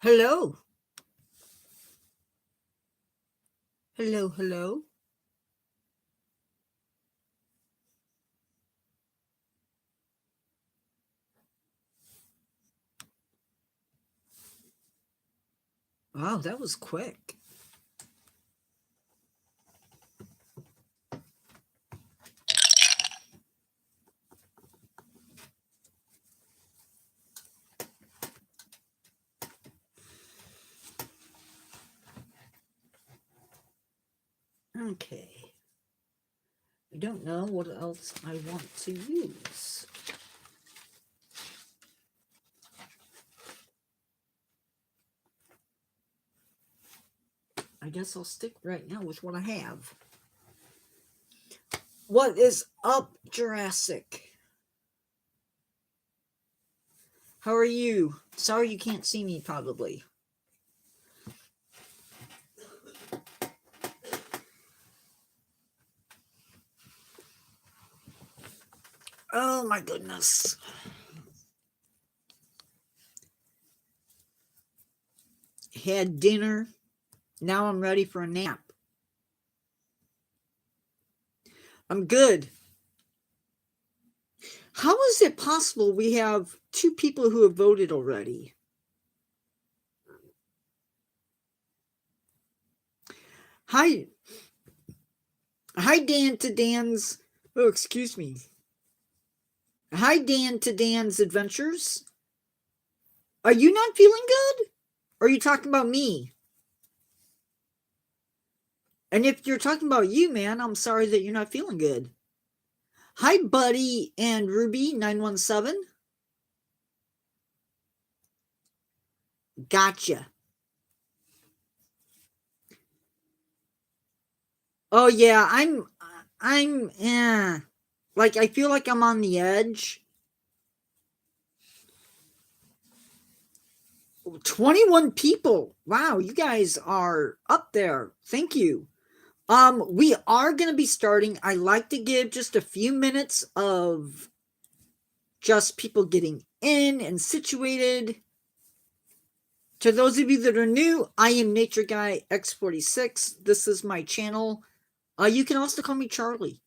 Hello. Hello, hello. Wow, that was quick. Okay. I don't know what else I want to use. I guess I'll stick right now with what I have. What is up, Jurassic? How are you? Sorry you can't see me, probably. Oh my goodness. Had dinner. Now I'm ready for a nap. I'm good. How is it possible we have 2 people who have voted already? Hi. Hi, Dan to Dan's. Oh, excuse me. Hi, Dan to Dan's Adventures. Are you not feeling good? Or are you talking about me? And if you're talking about you, man, I'm sorry that you're not feeling good. Hi, Buddy and Ruby 917. Gotcha. Oh yeah, like I feel like I'm on the edge. 21 people. Wow, you guys are up there. Thank you. We are going to be starting. I like to give just a few minutes of just people getting in and situated. To those of you that are new, I am Nature Guy X46. This is my channel. You can also call me Charlie.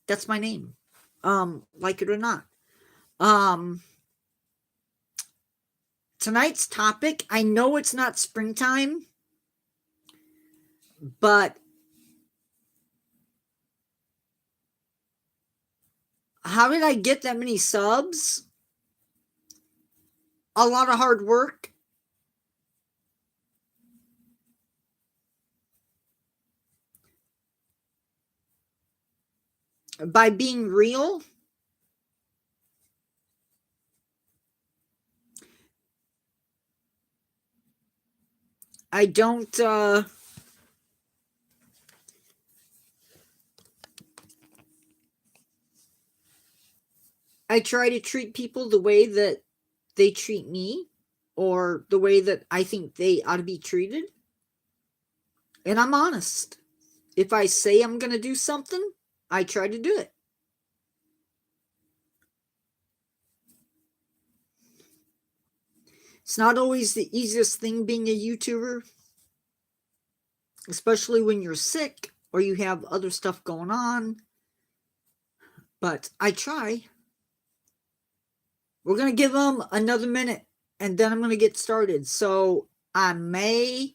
That's my name. Like it or not. Tonight's topic, I know it's not springtime, but how did I get that many subs? A lot of hard work. By being real. I don't I try to treat people the way that they treat me, or the way that I think they ought to be treated. And I'm honest. If I say I'm going to do something, I try to do it. It's not always the easiest thing being a YouTuber, especially when you're sick or you have other stuff going on. But I try. We're going to give them another minute and then I'm going to get started. So I may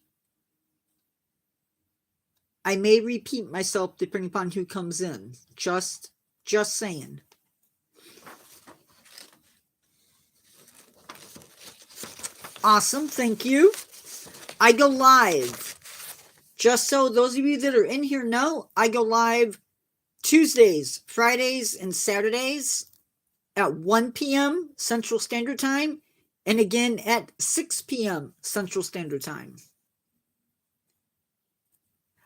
repeat myself depending upon who comes in. Just saying. Awesome, thank you. I go live. Just so those of you that are in here know, I go live Tuesdays, Fridays, and Saturdays at 1 p.m. Central Standard Time, and again at 6 p.m. Central Standard Time.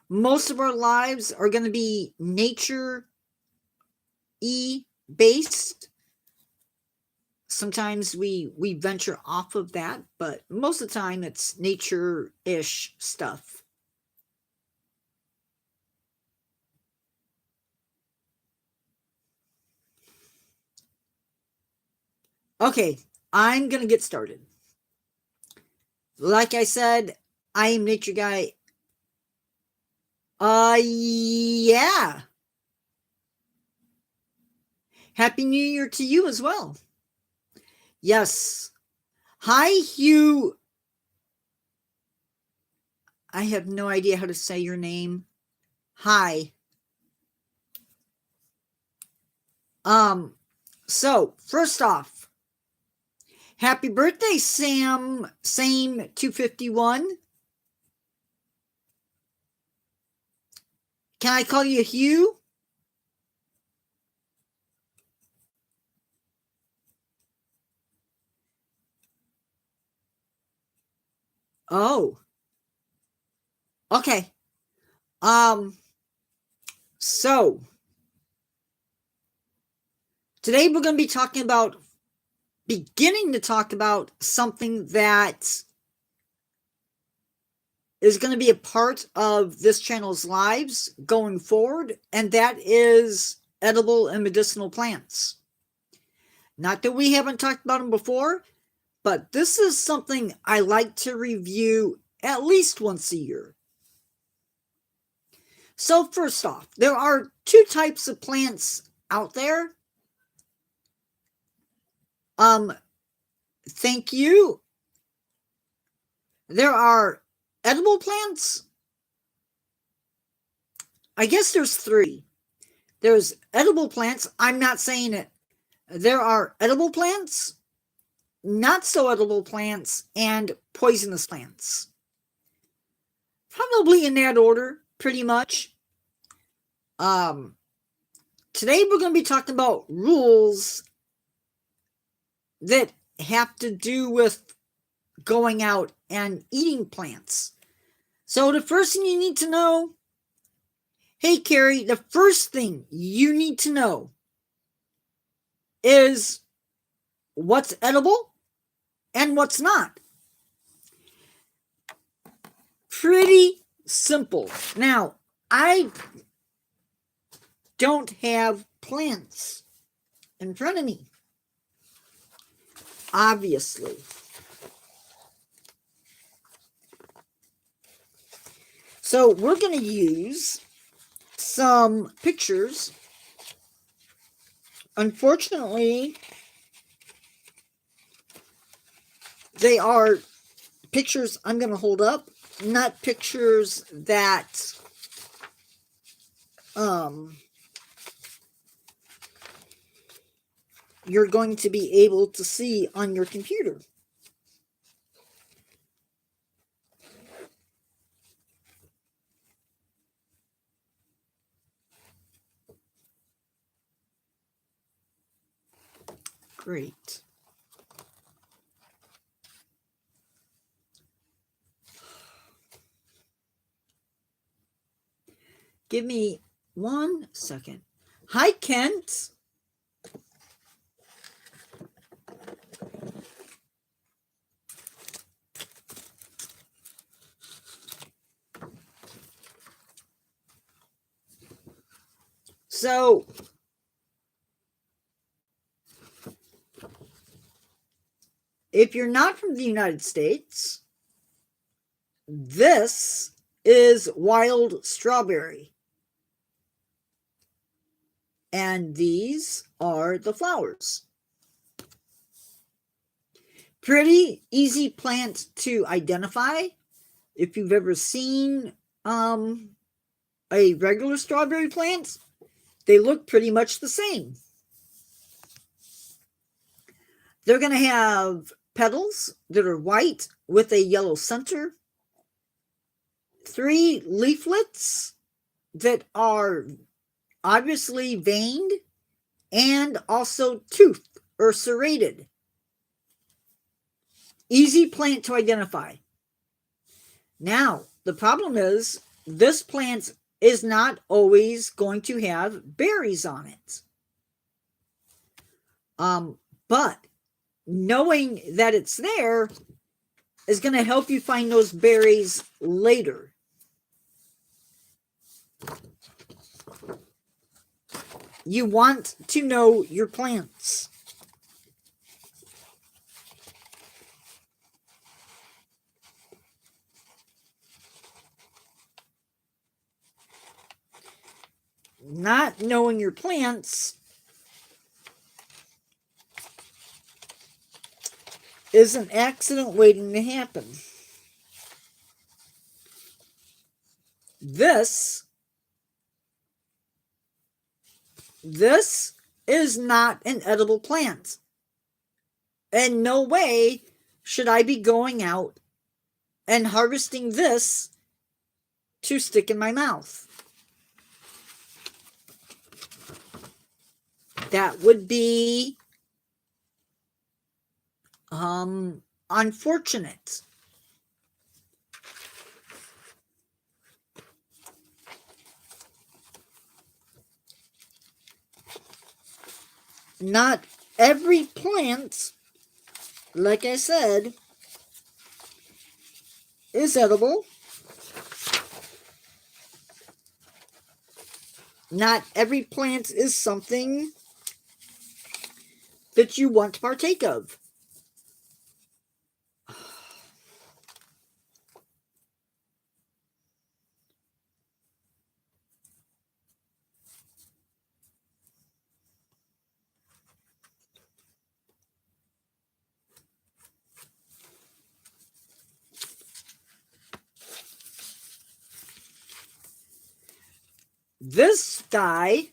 Most of our lives are going to be nature based. Sometimes we venture off of that, but most of the time it's nature-ish stuff. Okay, I'm going to get started. like I said, I am Nature Guy. Yeah. Happy New Year to you as well. Yes. Hi, Hugh. I have no idea how to say your name. Hi. So first off, happy birthday, Sam. Same 251. Can I call you Hugh? Oh. Okay. So today we're going to be beginning to talk about something that is going to be a part of this channel's lives going forward, and that is edible and medicinal plants. Not that we haven't talked about them before, but this is something I like to review at least once a year. So first off, there are two types of plants out there. Thank you. There are edible plants. I guess there's three. There's edible plants. I'm not saying it. There are edible plants, not so edible plants, and poisonous plants. Probably in that order, pretty much. Today we're going to be talking about rules that have to do with going out and eating plants. So the first thing you need to know, hey Carrie, the first thing you need to know is what's edible and what's not. Pretty simple. Now, I don't have plants in front of me, obviously. So we're going to use some pictures. Unfortunately, they are pictures I'm going to hold up, not pictures that you're going to be able to see on your computer. Great. Give me 1 second. Hi, Kent. So, if you're not from the United States, this is wild strawberry. And these are the flowers. Pretty easy plant to identify. If you've ever seen a regular strawberry plant, they look pretty much the same. They're going to have petals that are white with a yellow center. 3 leaflets that are obviously veined and also toothed or serrated. Easy plant to identify. Now, the problem is this plant is not always going to have berries on it. But knowing that it's there is going to help you find those berries later. You want to know your plants. not knowing your plants is an accident waiting to happen. This is not an edible plant. In no way should I be going out and harvesting this to stick in my mouth. That would be unfortunate. Not every plant, like I said, is edible. Not every plant is something that you want to partake of. This guy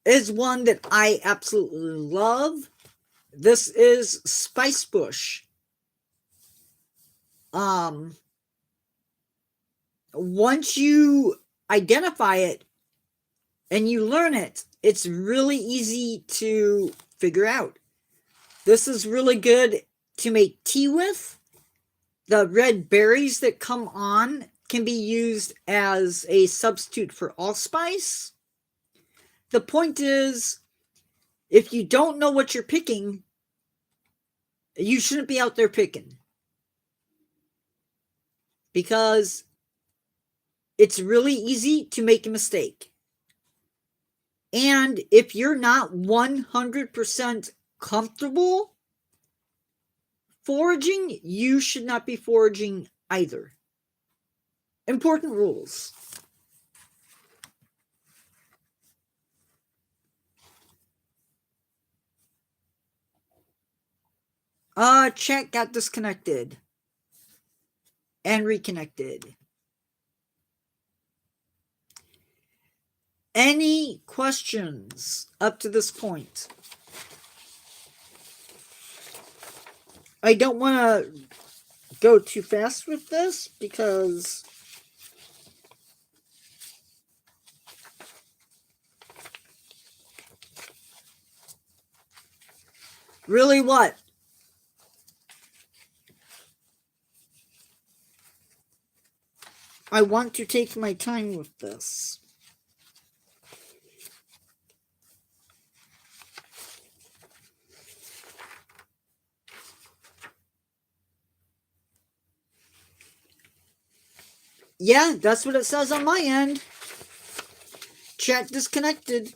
is one that I absolutely love. This is spice bush. Once you identify it and you learn it, it's really easy to figure out. This is really good to make tea with. The red berries that come on can be used as a substitute for allspice. The point is, if you don't know what you're picking, you shouldn't be out there picking. Because it's really easy to make a mistake. And if you're not 100% comfortable foraging, you should not be foraging either. Important rules. Chat got disconnected and reconnected. Any questions up to this point? I don't want to go too fast with this because really what? I want to take my time with this. Yeah, that's what it says on my end. Chat disconnected.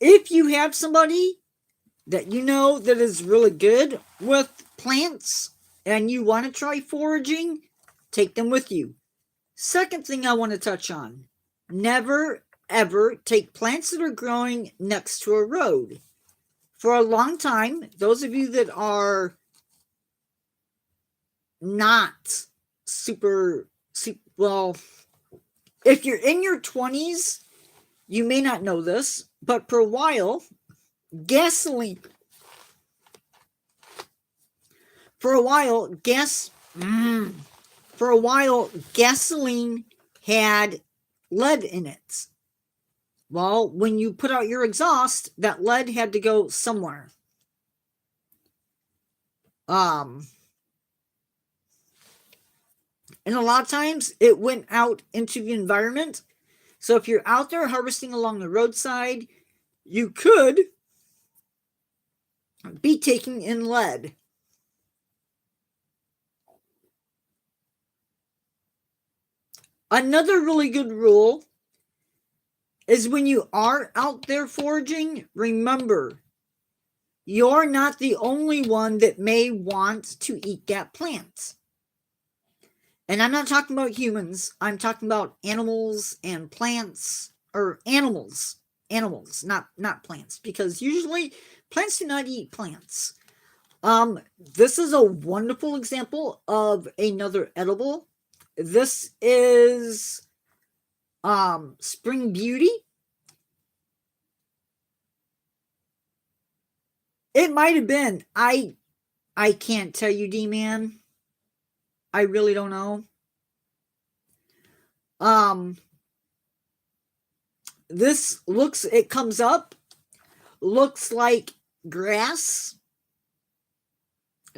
If you have somebody that you know that is really good with plants and you want to try foraging, take them with you. Second thing I want to touch on, never ever take plants that are growing next to a road. For a long time, those of you that are not super well, if you're in your 20s, you may not know this, but for a while, gasoline had lead in it. Well, when you put out your exhaust, that lead had to go somewhere. And a lot of times it went out into the environment. So if you're out there harvesting along the roadside, you could be taking in lead. Another really good rule is when you are out there foraging, remember, you're not the only one that may want to eat that plant. And I'm not talking about humans. I'm talking about animals and plants, or animals, not plants, because usually plants do not eat plants. This is a wonderful example of another edible. This is Spring Beauty. It might have been. I can't tell you, D-Man. I really don't know. This looks, it comes up, looks like grass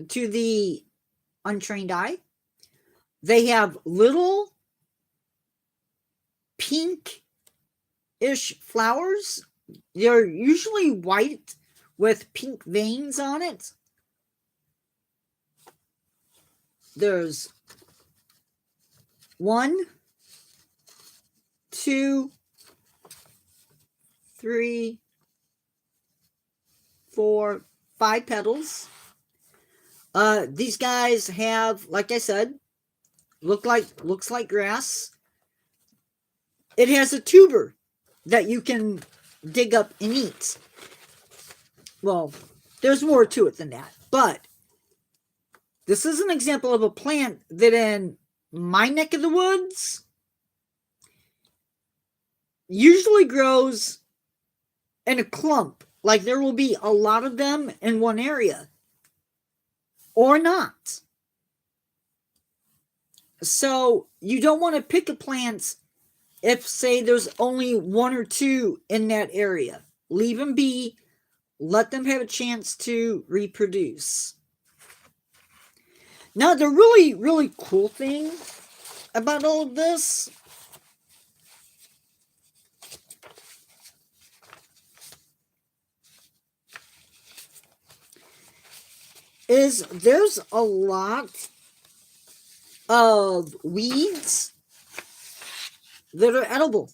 to the untrained eye. They have little pink-ish flowers. They're usually white with pink veins on it. There's 1, 2, 3, 4, 5 petals. These guys have, like I said, looks like grass. It has a tuber that you can dig up and eat. Well, there's more to it than that, but this is an example of a plant that in my neck of the woods usually grows in a clump. Like there will be a lot of them in one area or not. So you don't want to pick a plant if, say, there's only 1 or 2 in that area. Leave them be. Let them have a chance to reproduce. Now, the really, really cool thing about all of this is there's a lot of weeds that are edible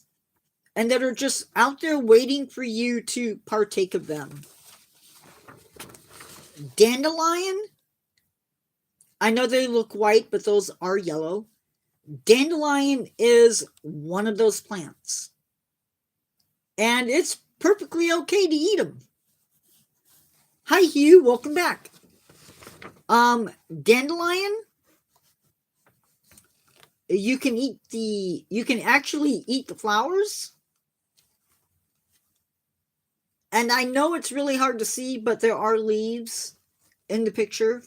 and that are just out there waiting for you to partake of them. Dandelion, I know they look white, but those are yellow. Dandelion is one of those plants. And it's perfectly okay to eat them. Hi, Hugh. Welcome back. Dandelion, you can actually eat the flowers. And I know it's really hard to see, but there are leaves in the picture.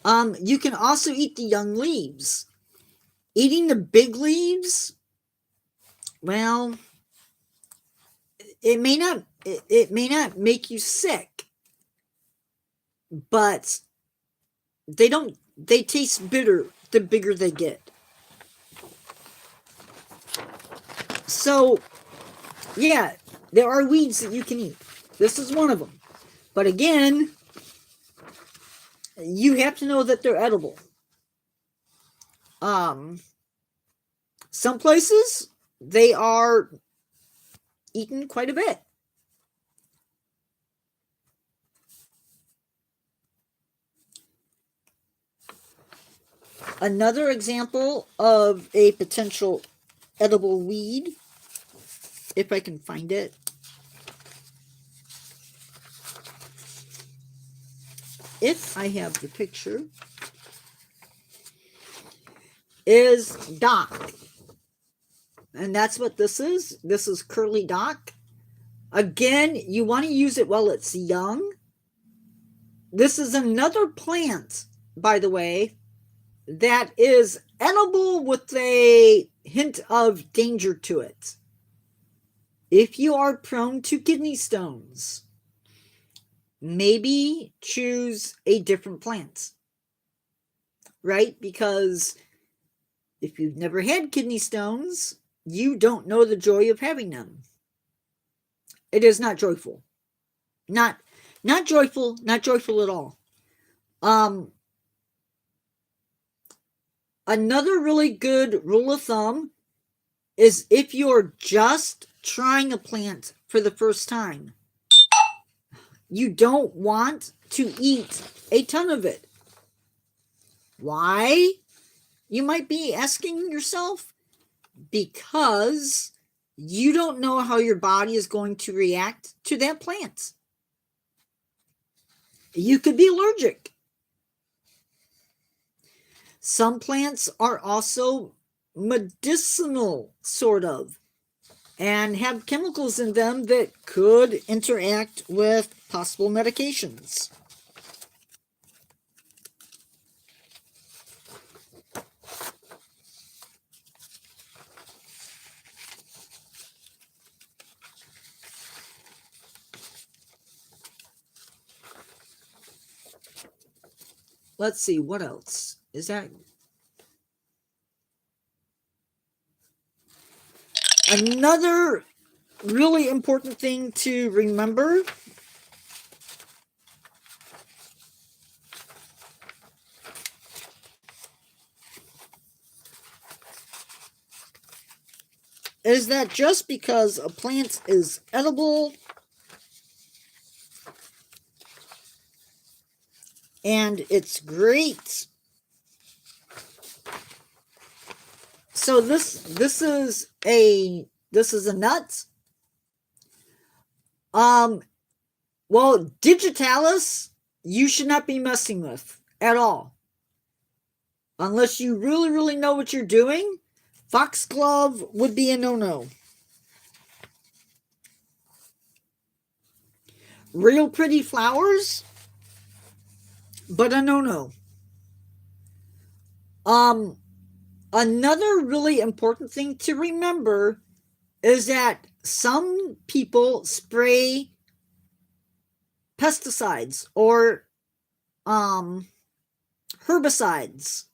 You can also eat the young leaves. Eating the big leaves, well, it may not make you sick, but they taste bitter the bigger they get. So, yeah, there are weeds that you can eat. This is one of them. But again, you have to know that they're edible. Some places, they are eaten quite a bit. Another example of a potential edible weed, if I can find it, if I have the picture, is dock. And that's what this is. This is curly dock. Again, you want to use it while it's young. This is another plant, by the way, that is edible with a hint of danger to it. If you are prone to kidney stones, maybe choose a different plant, right? Because if you've never had kidney stones, you don't know the joy of having them. It is not joyful. Not joyful at all. Another really good rule of thumb is if you're just trying a plant for the first time, you don't want to eat a ton of it. Why? You might be asking yourself. Because you don't know how your body is going to react to that plant. You could be allergic. Some plants are also medicinal, sort of, and have chemicals in them that could interact with possible medications. Let's see, what else? Is that another really important thing to remember? Is that just because a plant is edible and it's great. So this is a nut. Well, digitalis you should not be messing with at all. Unless you really know what you're doing. Foxglove would be a no-no. Real pretty flowers, but a no-no. Another really important thing to remember is that some people spray pesticides or herbicides.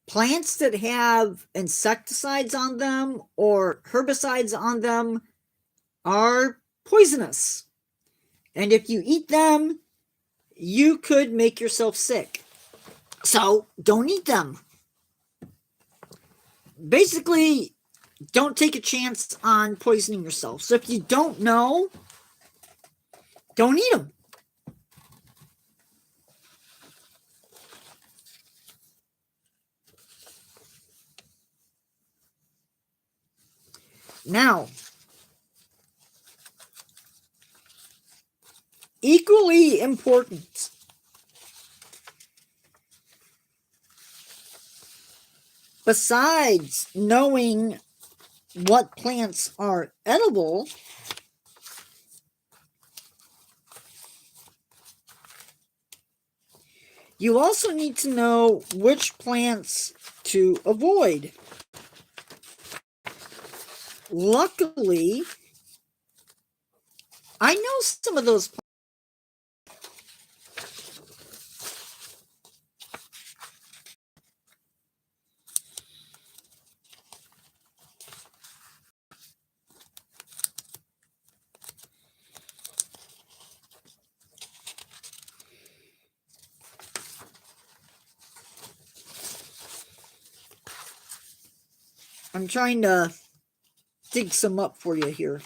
Plants that have insecticides on them or herbicides on them are poisonous. And if you eat them, you could make yourself sick. So don't eat them. Basically, don't take a chance on poisoning yourself. So if you don't know, don't eat them. Now, equally important, besides knowing what plants are edible, you also need to know which plants to avoid. Luckily, I know some of those plants. I'm trying to dig some up for you here.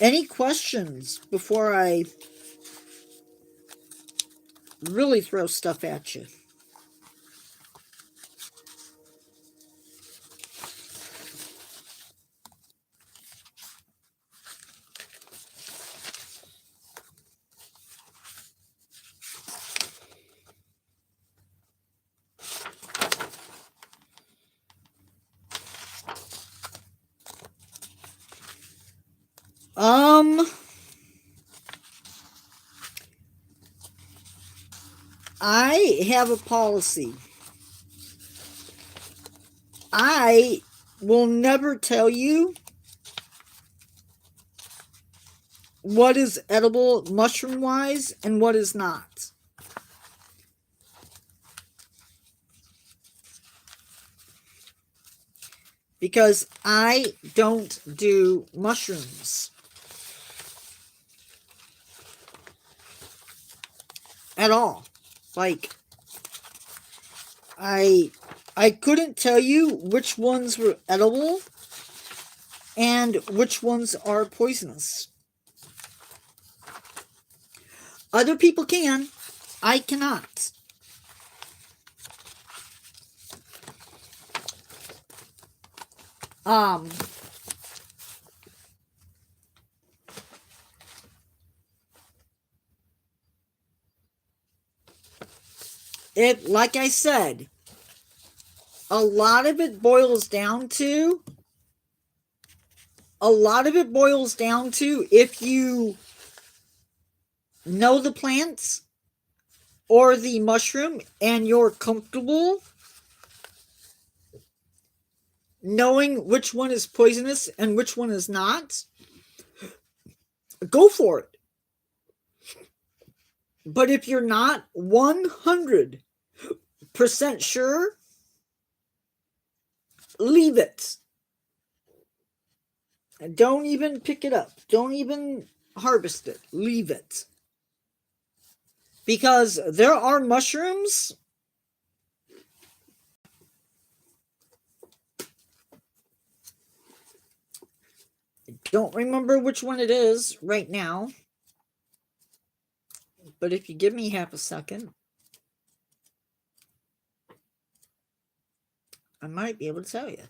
Any questions before I really throw stuff at you? I have a policy. I will never tell you what is edible mushroom-wise and what is not. because I don't do mushrooms at all. Like, I couldn't tell you which ones were edible and which ones are poisonous. Other people can. I cannot. It, like I said, a lot of it boils down to if you know the plants or the mushroom and you're comfortable knowing which one is poisonous and which one is not, go for it. But if you're not 100% sure, leave it. Don't even pick it up. Don't even harvest it. Leave it. Because there are mushrooms I don't remember which one it is right now. But if you give me half a second, I might be able to tell you.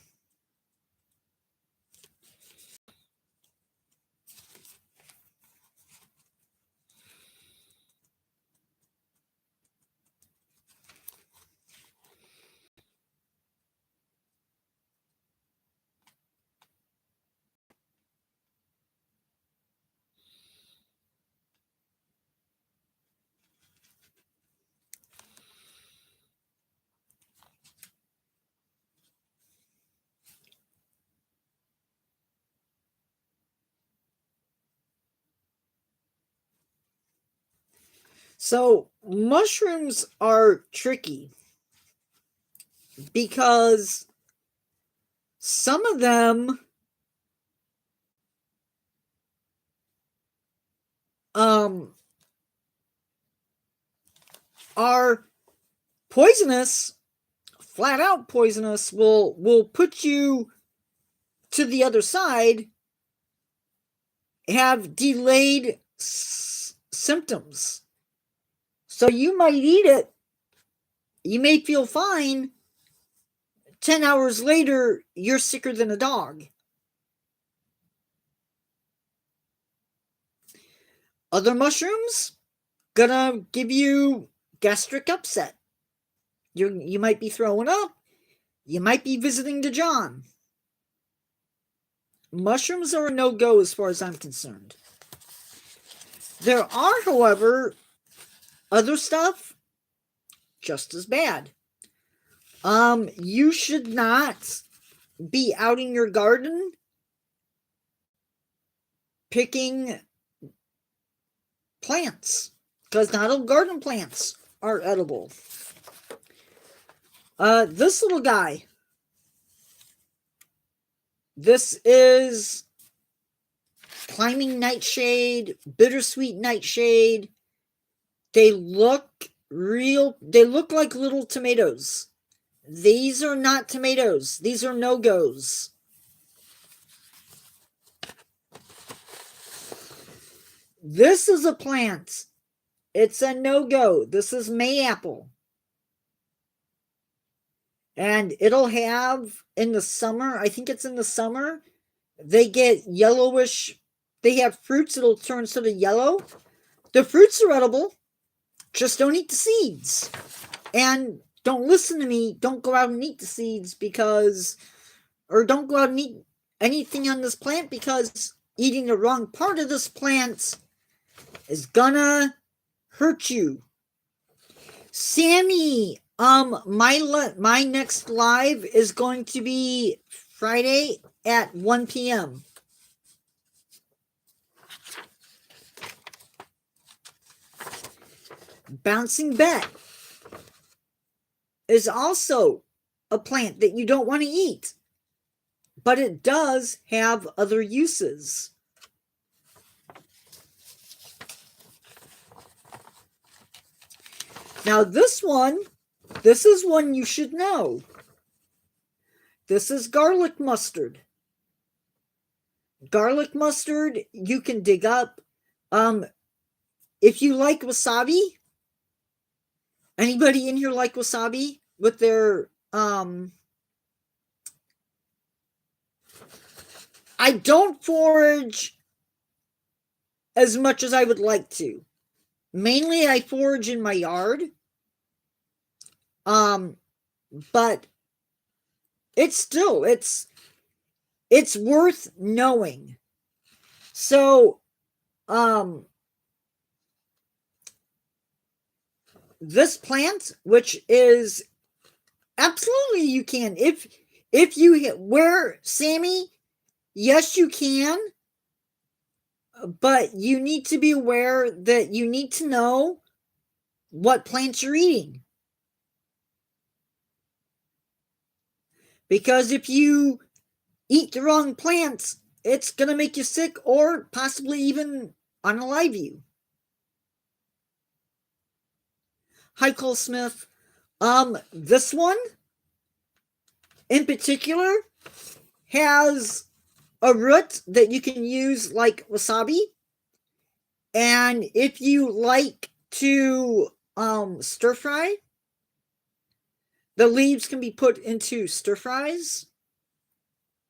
So, mushrooms are tricky because some of them are poisonous, flat out poisonous, will put you to the other side, have delayed symptoms. So you might eat it, you may feel fine, 10 hours later, you're sicker than a dog. Other mushrooms, gonna give you gastric upset. You might be throwing up, you might be visiting the John. Mushrooms are a no-go as far as I'm concerned. There are, however, other stuff just as bad. You should not be out in your garden picking plants, because not all garden plants are edible. This little guy, this is climbing nightshade, bittersweet nightshade. They look like little tomatoes. These are not tomatoes. These are no-goes. This is a plant. It's a no-go. This is mayapple. And it'll have, in the summer, I think it's in the summer, they get yellowish. They have fruits that'll turn sort of yellow. The fruits are edible. Just don't eat the seeds. And don't listen to me. Don't go out and eat the seeds or don't go out and eat anything on this plant, because eating the wrong part of this plant is gonna hurt you. Sammy, my next live is going to be Friday at 1 p.m. Bouncing Bet is also a plant that you don't want to eat. but it does have other uses. Now this is one you should know. This is garlic mustard. Garlic mustard you can dig up. If you like wasabi, anybody in here like wasabi with their I don't forage as much as I would like to. Mainly I forage in my yard. But it's worth knowing. So this plant, which is absolutely you can, if you where Sammy, yes you can, but you need to be aware that you need to know what plants you're eating. Because if you eat the wrong plants, it's going to make you sick or possibly even unalive you. Hi, Cole Smith. This one in particular has a root that you can use like wasabi. And if you like to stir fry, the leaves can be put into stir fries.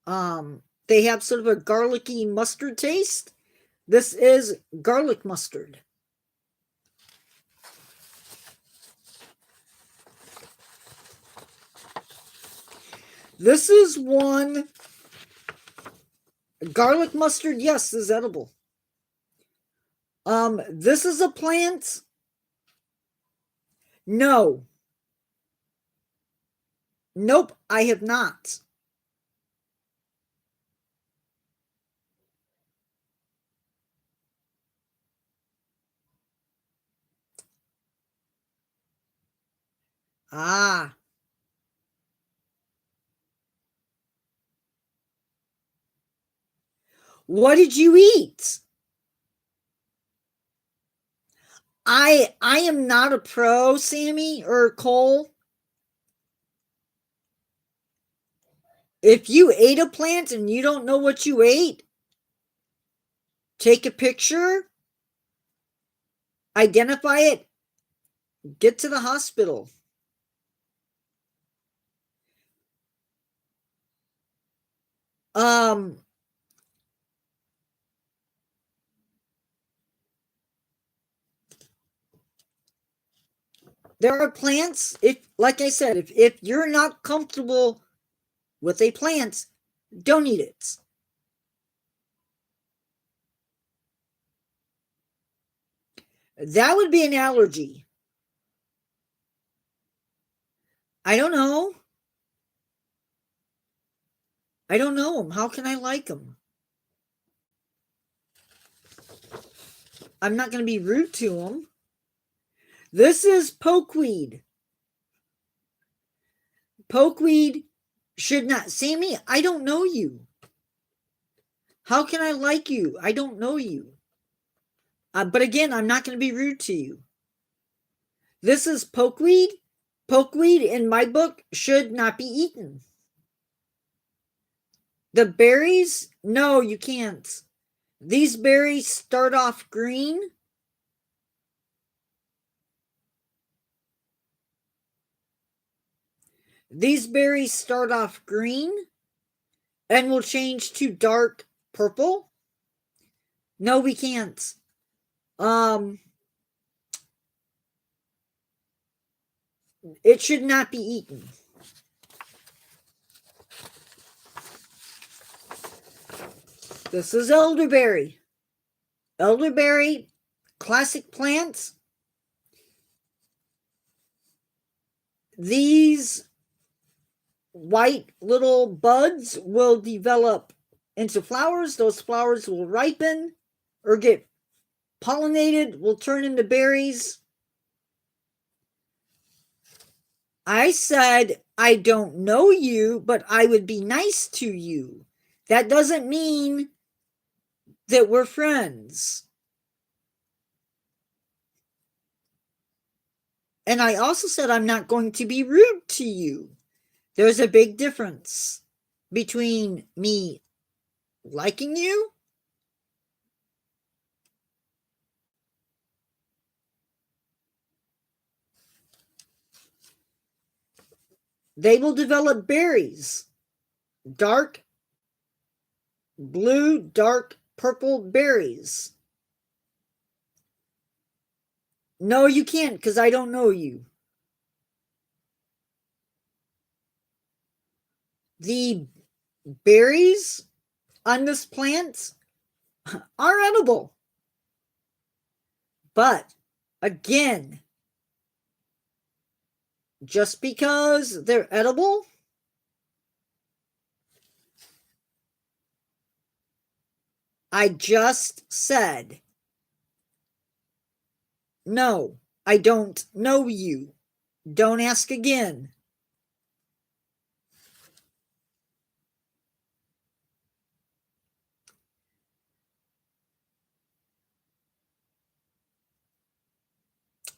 They have sort of a garlicky mustard taste. This is garlic mustard. This is one. Garlic mustard, yes, is edible. This is a plant. No. Nope, I have not. Ah. What did you eat? I am not a pro, Sammy or Cole. If you ate a plant and you don't know what you ate, take a picture, identify it, get to the hospital. There are plants, like I said, if you're not comfortable with a plant, don't eat it. That would be an allergy. I don't know. I don't know them. How can I like them? I'm not going to be rude to them. This is pokeweed. Pokeweed should not. Sammy, I don't know you. How can I like you? I don't know you. But again, I'm not going to be rude to you. This is pokeweed. Pokeweed, in my book, should not be eaten. The berries, no, you can't. These berries start off green. These berries start off green and will change to dark purple. No, we can't. It should not be eaten. This is elderberry. Elderberry, classic plants. These white little buds will develop into flowers. Those flowers will ripen or get pollinated, will turn into berries. I said I don't know you, but I would be nice to you. That doesn't mean that we're friends. And I also said I'm not going to be rude to you. There's a big difference between me liking you they will develop berries, dark blue, dark purple berries. No, you can't because I don't know you. The berries on this plant are edible. But again, just because they're edible, I just said, no, I don't know you. Don't ask again.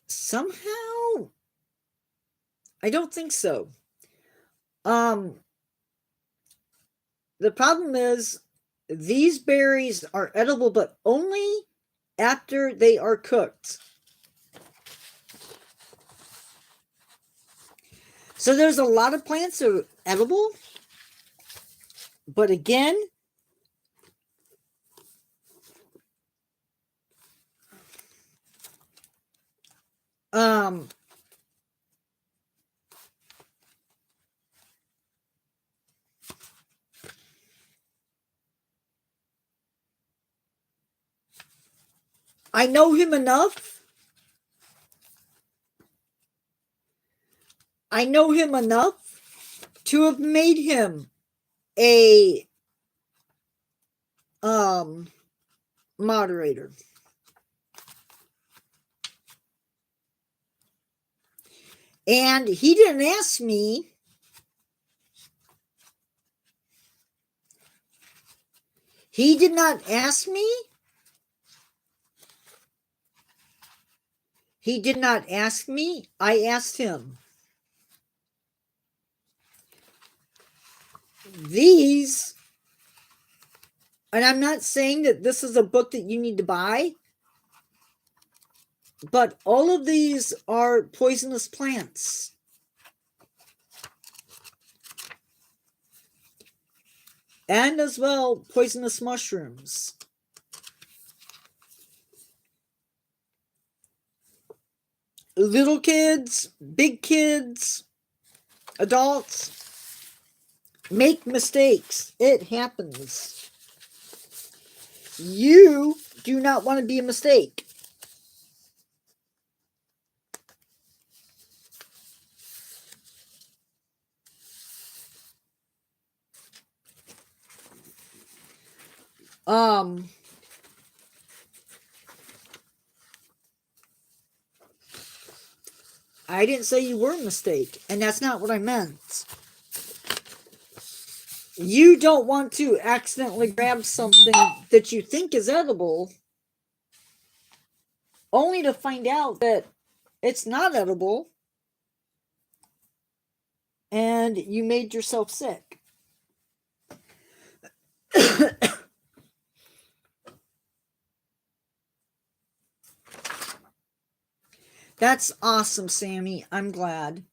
Somehow, I don't think so. Um, the problem is these berries are edible, but only after they are cooked. So there's a lot of plants that are edible, but again, um, I know him enough. I know him enough to have made him a moderator. And he didn't ask me. He did not ask me. He did not ask me. I asked him. These, and I'm not saying that this is a book that you need to buy, but all of these are poisonous plants. And as well, poisonous mushrooms. Little kids, big kids, adults make mistakes. It happens. You do not want to be a mistake. I didn't say you were a mistake, and that's not what I meant. You don't want to accidentally grab something that you think is edible, only to find out that it's not edible, and you made yourself sick. That's awesome, Sammy. I'm glad.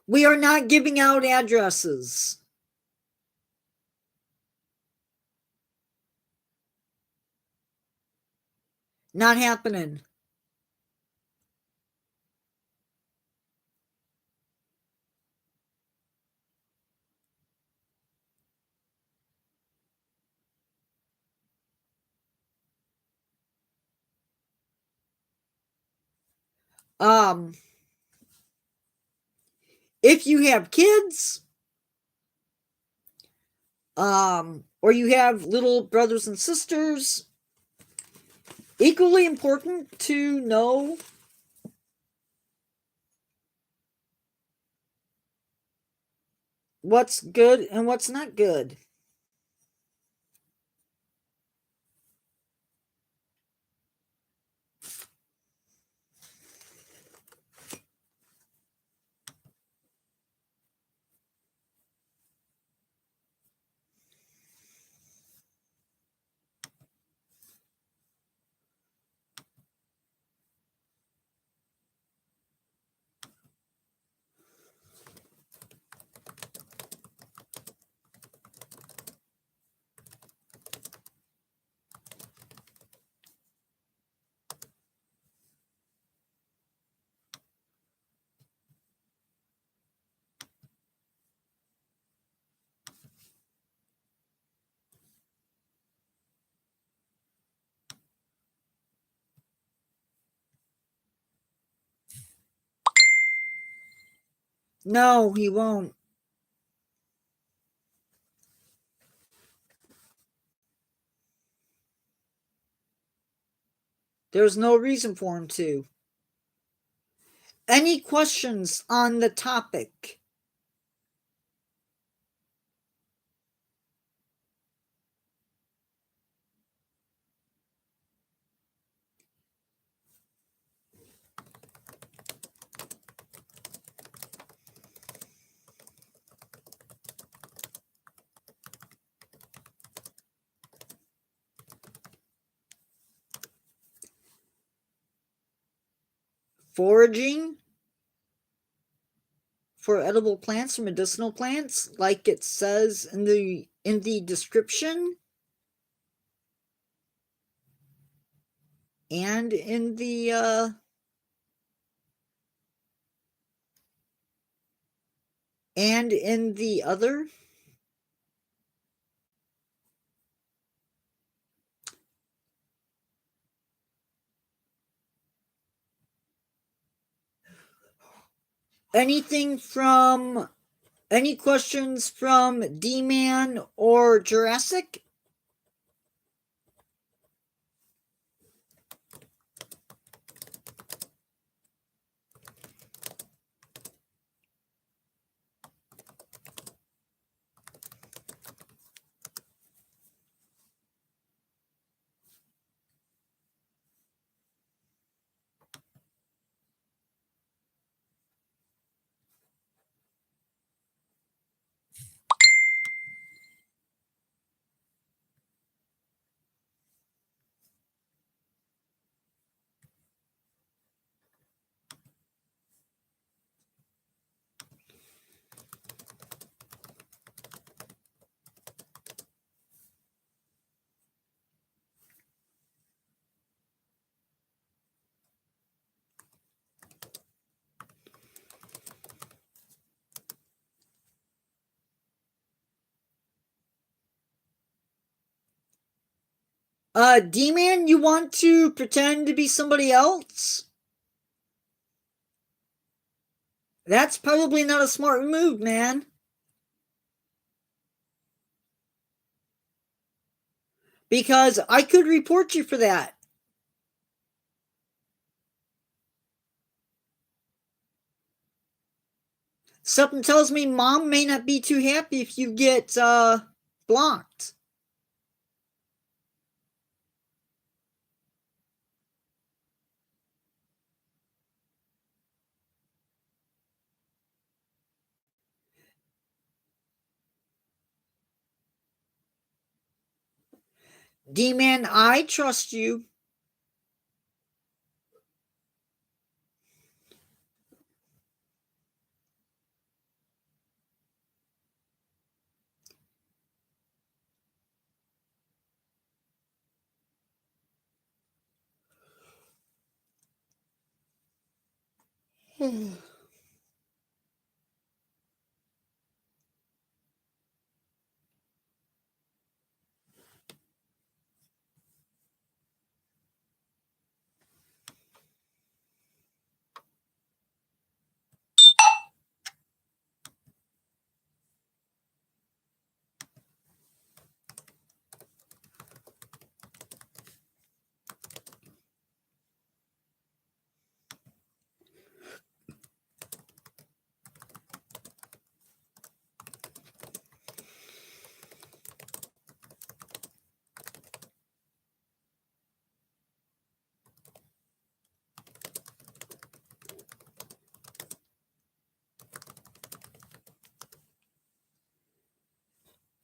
We are not giving out addresses. Not happening. Um, if you have kids, or you have little brothers and sisters, equally important to know what's good and what's not good. No, he won't. There's no reason for him to. Any questions on the topic? Foraging for edible plants or medicinal plants, like it says in the description and in the other. Any questions from D-Man or Jurassic? D-Man, you want to pretend to be somebody else? That's probably not a smart move, man. Because I could report you for that. Something tells me Mom may not be too happy if you get blocked. D-Man, I trust you.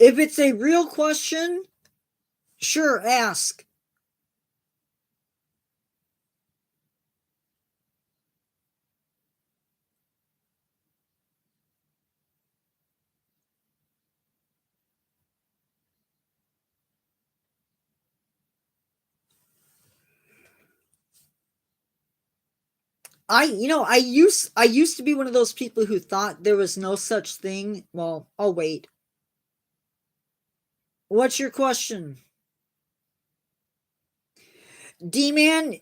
If it's a real question, sure, ask. I used to be one of those people who thought there was no such thing. Well, I'll wait. What's your question? D-Man,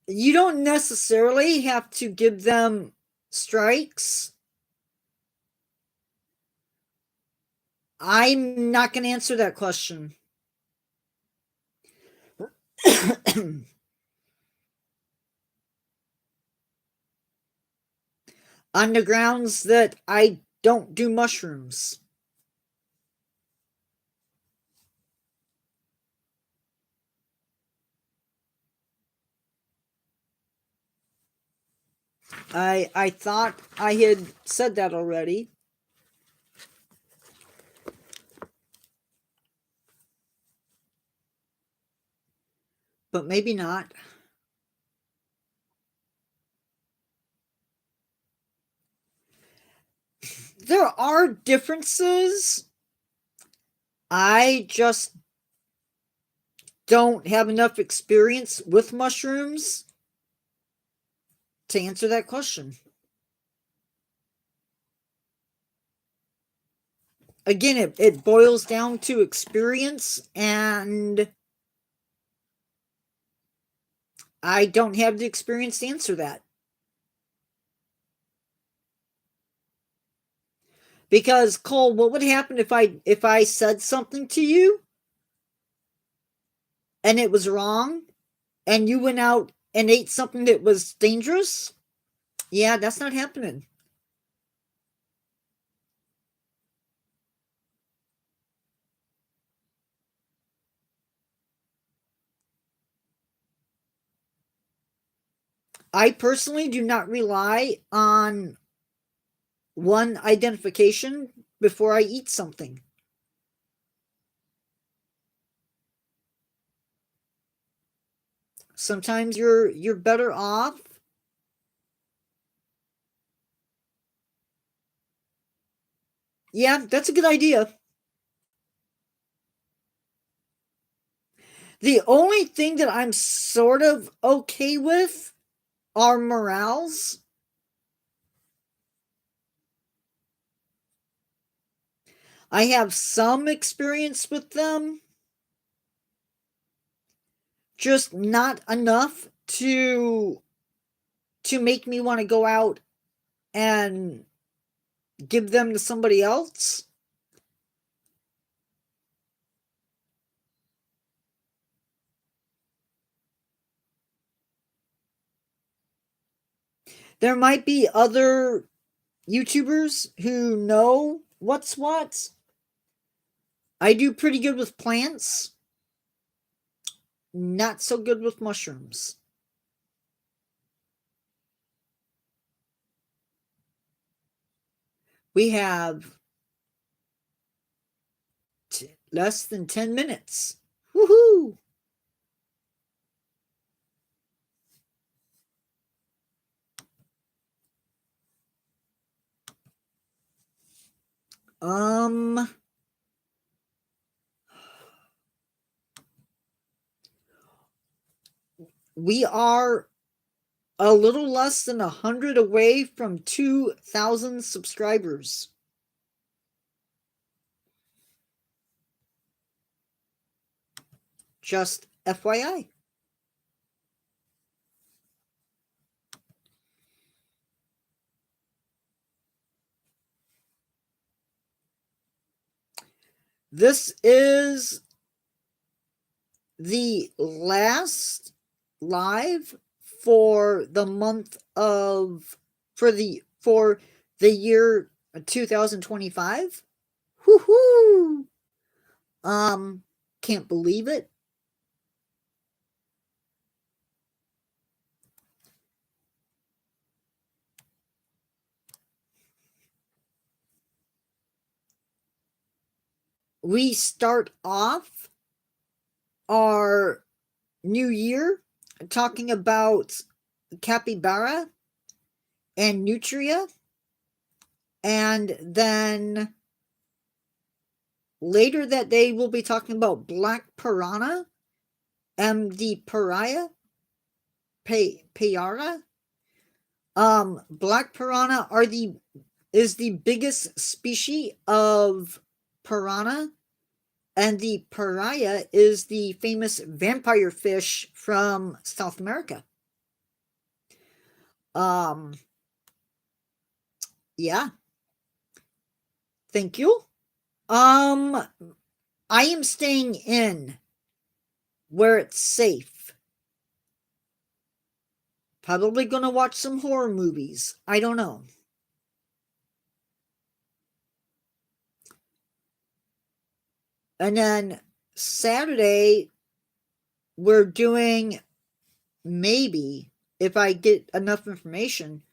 you don't necessarily have to give them strikes. I'm not going to answer that question. On the grounds that I don't do mushrooms. I thought I had said that already. But maybe not. There are differences. I just don't have enough experience with mushrooms to answer that question. Again, it boils down to experience, and I don't have the experience to answer that. Because Cole, what would happen if I said something to you and it was wrong and you went out and ate something that was dangerous? Yeah, that's not happening. I personally do not rely on one identification before I eat something. Sometimes you're better off. Yeah, that's a good idea. The only thing that I'm sort of okay with are morels. I have some experience with them, just not enough to make me want to go out and give them to somebody else. There might be other YouTubers who know what's what. I do pretty good with plants, not so good with mushrooms. We have less than 10 minutes. Woohoo! Um, we are a little less than 100 away from 2,000 subscribers. Just FYI. This is the last live for the month of for the year 2025. Woohoo! Can't believe it. we start off our new year talking about capybara and nutria, and then later that day we'll be talking about black piranha, MD pariah, payara. Black piranha is the biggest species of piranha, and the pariah is the famous vampire fish from South America. Yeah. Thank you. I am staying in where it's safe. Probably gonna watch some horror movies. I don't know. And then Saturday, we're doing, maybe, if I get enough information,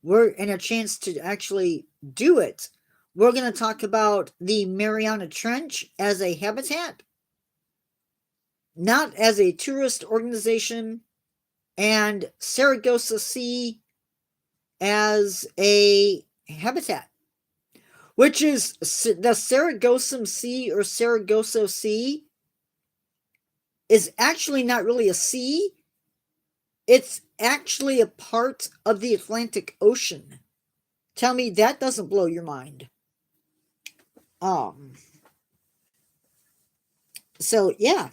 we're in a chance to actually do it. We're going to talk about the Mariana Trench as a habitat, not as a tourist organization, and Saragossa Sea as a habitat, which is the Saragossa Sea or Saragossa Sea is actually not really a sea. It's actually a part of the Atlantic Ocean. Tell me that doesn't blow your mind. So yeah.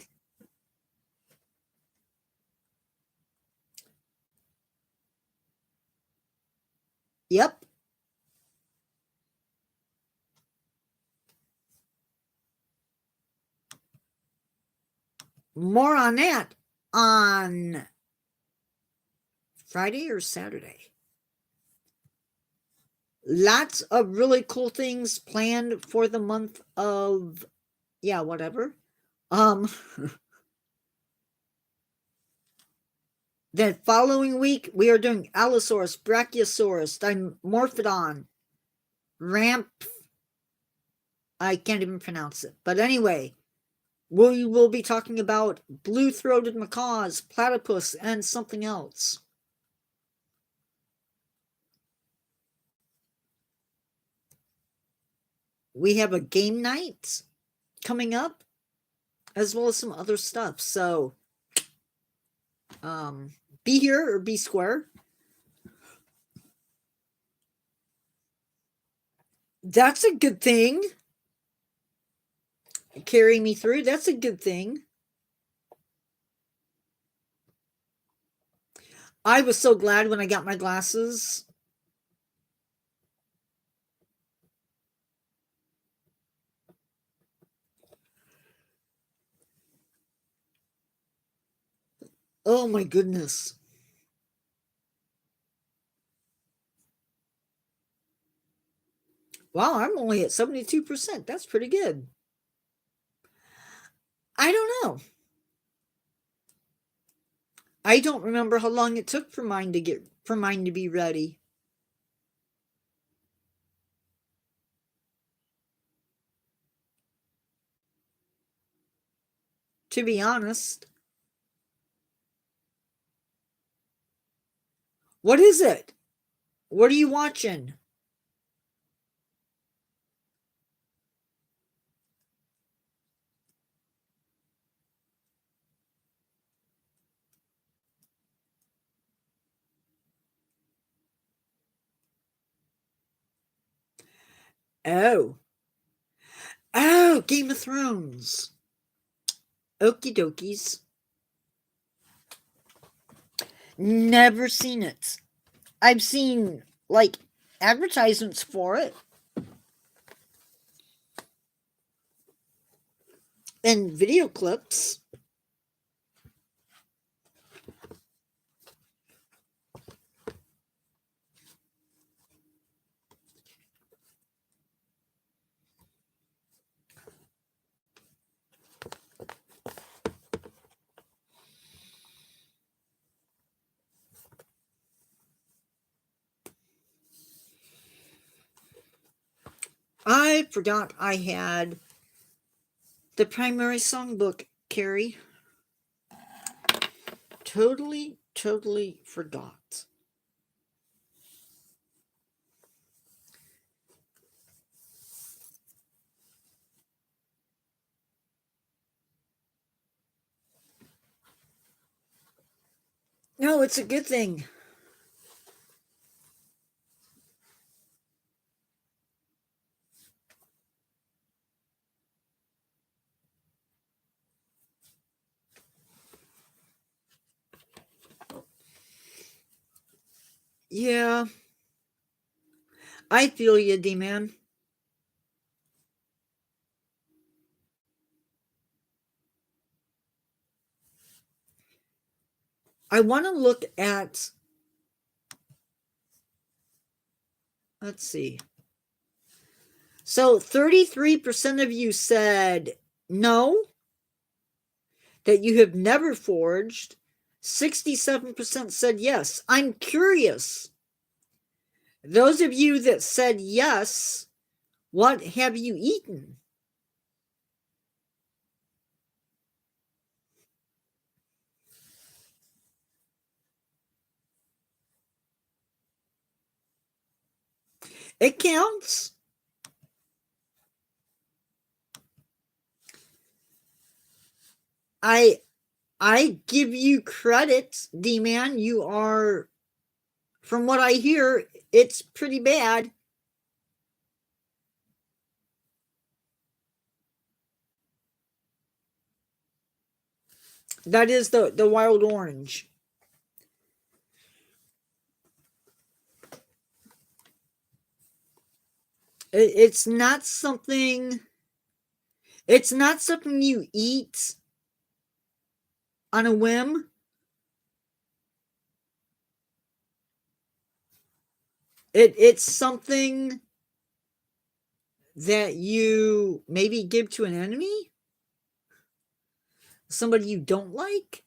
Yep. More on that on Friday or Saturday. Lots of really cool things planned for the month of, yeah, whatever. Then following week, we are doing Allosaurus, Brachiosaurus, Dimorphodon, Ramp. I can't even pronounce it. But anyway, we will be talking about blue-throated macaws, platypus, and something else. We have a game night coming up, as well as some other stuff. So, be here or be square. That's a good thing. Carry me through. That's a good thing. I was so glad when I got my glasses. Oh my goodness. Wow, I'm only at 72%. That's pretty good. I don't know. I don't remember how long it took for mine to be ready. To be honest. What is it? What are you watching? Oh. Oh, Game of Thrones. Okie dokies. Never seen it. I've seen, like, advertisements for it. And video clips. I forgot I had The primary songbook, Carrie. Totally forgot. No, it's a good thing. Yeah. I feel you, D-Man. I want to look at, let's see. So 33% of you said no, that you have never foraged. 67% said yes. I'm curious. Those of you that said yes, what have you eaten? It counts. I give you credit, D-Man. You are, from what I hear, it's pretty bad. That is the wild orange. It's not something. It's not something you eat on a whim. It's something that you maybe give to an enemy, somebody you don't like.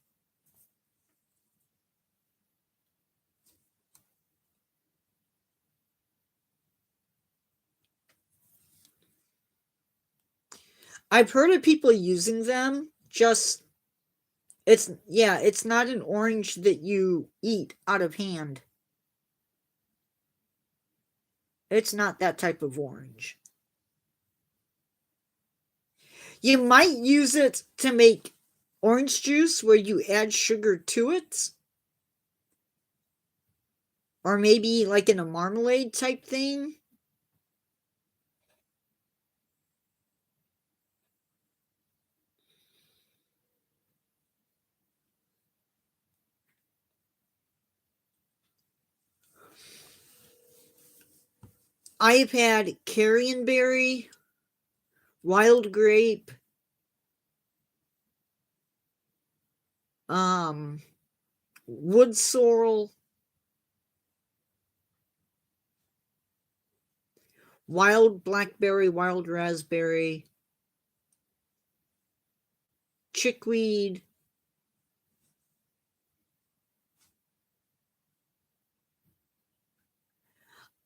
I've heard of people using them. Just it's not an orange that you eat out of hand. It's not that type of orange. You might use it to make orange juice where you add sugar to it. Or maybe like in a marmalade type thing. I've had carrion berry, wild grape, wood sorrel, wild blackberry, wild raspberry, chickweed.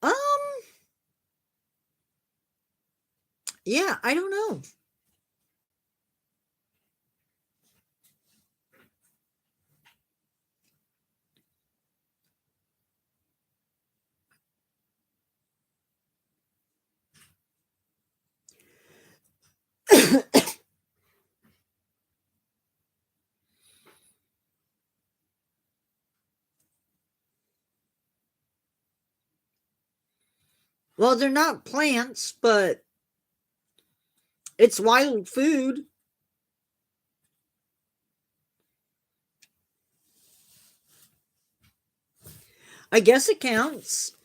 Um, yeah, I don't know. Well, they're not plants, but it's wild food. I guess it counts.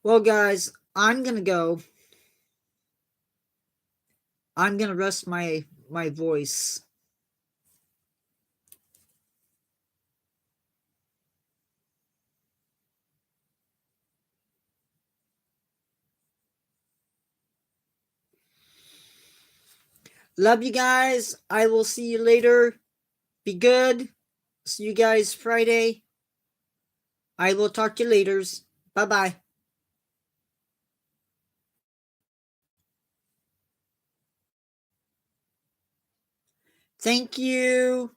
Well, guys, I'm gonna go. I'm gonna rest my voice. Love you guys. I will see you later. Be good. See you guys Friday. I will talk to you later. Bye bye. Thank you.